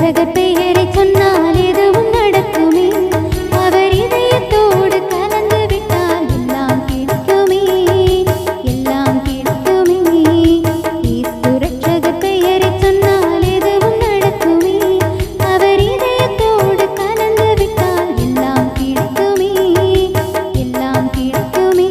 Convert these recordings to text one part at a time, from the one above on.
சுரட்சகர் பெயரை சொன்னால் எதுவும் நடக்குமே. அவர் இதயத்தோடு கலந்து விட்டால் எல்லாம் கிடைக்குமே, எல்லாம் கிடைக்குமே. சுரட்சகர் பெயரை சொன்னால் எதுவும் நடக்குமே. அவர் இதயத்தோடு கலந்து விட்டால் எல்லாம் கிடைக்குமே, எல்லாம் கிடைக்குமே.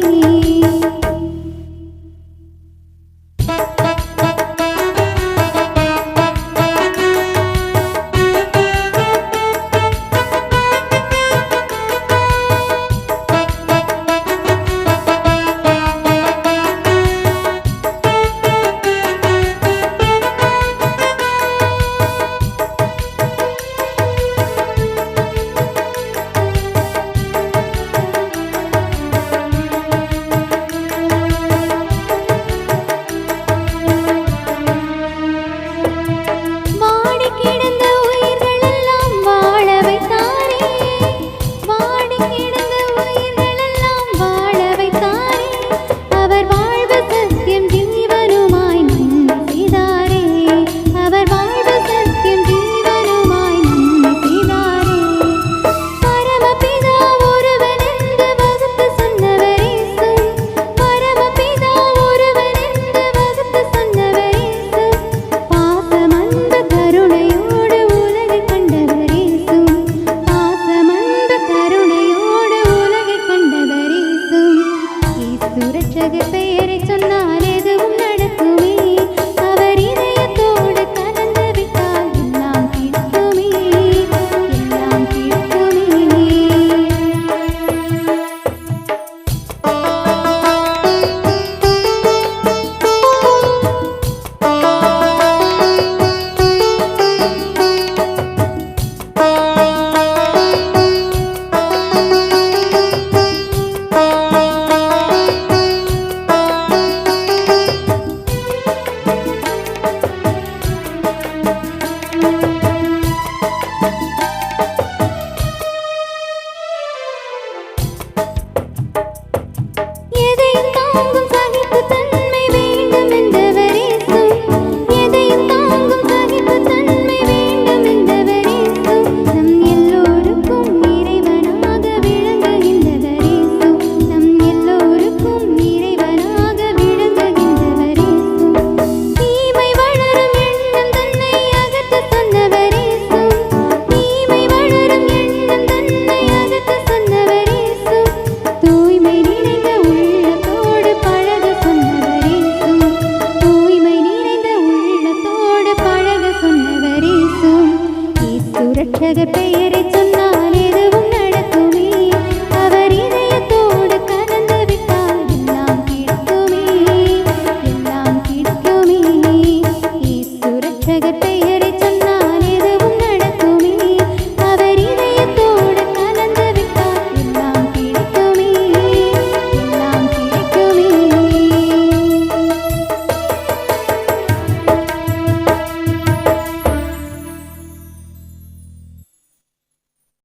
சுரட்சகர் பெயரை சொன்னால் எதுவும் நடக்குமே. அவர் இதயத்தோடு கலந்து விட்டால் எல்லாம் கிடைக்குமே, எல்லாம் கிடைக்குமே. எதையும் தாங்கும் சகிப்பு தன்மை வேண்டும் என்றவர் இயேசு. எதையும் தாங்கும் சகிப்பு தன்மை வேண்டும் என்றவர் இயேசு. நம் எல்லோருக்கும் இறைவனாக விளங்குகின்றவர் இயேசு. நம் எல்லோருக்கும் இறைவனாக விளங்குகின்றவர் இயேசு. தீமை வளரும் எண்ணம் தன்னை அகற்ற சொன்னவர் இயேசு. தீமை வளரும் எண்ணம் தன்னை அகற்ற சொன்னவர் இயேசு. தூய்மை நிறைந்த உள்ளத்தோடு பழக சொன்னவர் இயேசு. தூய்மை நிறைந்த உள்ளத்தோடு பழக சொன்னவர் இயேசு. சுரட்சகர் பெயரை